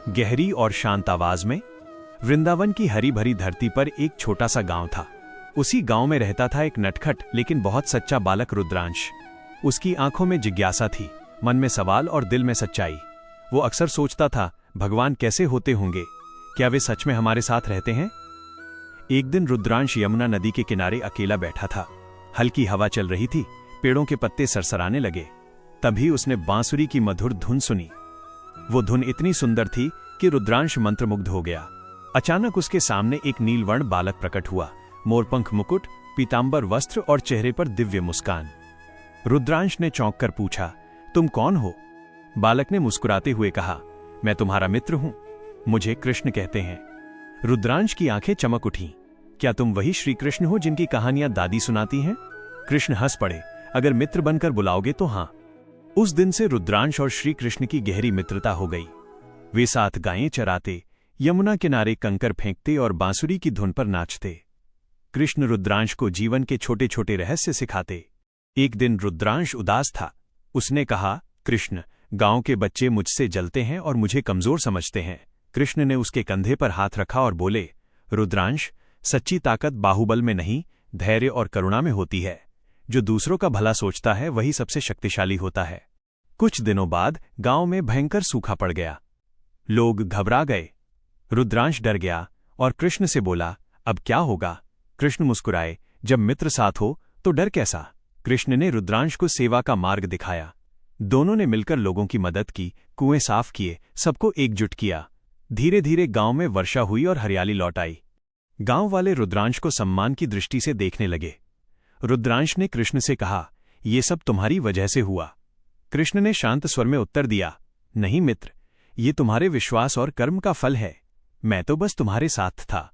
गहरी और शांत आवाज में। वृंदावन की हरी भरी धरती पर एक छोटा सा गांव था। उसी गांव में रहता था एक नटखट लेकिन बहुत सच्चा बालक रुद्रांश। उसकी आंखों में जिज्ञासा थी, मन में सवाल और दिल में सच्चाई। वो अक्सर सोचता था, भगवान कैसे होते होंगे, क्या वे सच में हमारे साथ रहते हैं। एक दिन रुद्रांश यमुना नदी के किनारे अकेला बैठा था। हल्की हवा चल रही थी, पेड़ों के पत्ते सरसराने लगे। तभी उसने बांसुरी की मधुर धुन सुनी। वो धुन इतनी सुंदर थी कि रुद्रांश मंत्रमुग्ध हो गया। अचानक उसके सामने एक नीलवर्ण बालक प्रकट हुआ, मोरपंख मुकुट, पीतांबर वस्त्र और चेहरे पर दिव्य मुस्कान। रुद्रांश ने चौंक कर पूछा, तुम कौन हो? बालक ने मुस्कुराते हुए कहा, मैं तुम्हारा मित्र हूं, मुझे कृष्ण कहते हैं। रुद्रांश की आंखें चमक उठीं। क्या तुम वही श्री कृष्ण हो जिनकी कहानियां दादी सुनाती हैं? कृष्ण हंस पड़े, अगर मित्र बनकर बुलाओगे तो हां। उस दिन से रुद्रांश और श्री कृष्ण की गहरी मित्रता हो गई। वे साथ गायें चराते, यमुना किनारे कंकर फेंकते और बांसुरी की धुन पर नाचते। कृष्ण रुद्रांश को जीवन के छोटे छोटे रहस्य सिखाते। एक दिन रुद्रांश उदास था। उसने कहा, कृष्ण, गांव के बच्चे मुझसे जलते हैं और मुझे कमजोर समझते हैं। कृष्ण ने उसके कंधे पर हाथ रखा और बोले, रुद्रांश, सच्ची ताकत बाहुबल में नहीं, धैर्य और करुणा में होती है। जो दूसरों का भला सोचता है वही सबसे शक्तिशाली होता है। कुछ दिनों बाद गांव में भयंकर सूखा पड़ गया। लोग घबरा गए। रुद्रांश डर गया और कृष्ण से बोला, अब क्या होगा? कृष्ण मुस्कुराए, जब मित्र साथ हो तो डर कैसा? कृष्ण ने रुद्रांश को सेवा का मार्ग दिखाया। दोनों ने मिलकर लोगों की मदद की, कुएं साफ किए, सबको एकजुट किया। धीरे धीरे गांव में वर्षा हुई और हरियाली लौट आई। गांव वाले रुद्रांश को सम्मान की दृष्टि से देखने लगे। रुद्रांश ने कृष्ण से कहा, ये सब तुम्हारी वजह से हुआ। कृष्ण ने शांत स्वर में उत्तर दिया, नहीं मित्र, ये तुम्हारे विश्वास और कर्म का फल है। मैं तो बस तुम्हारे साथ था।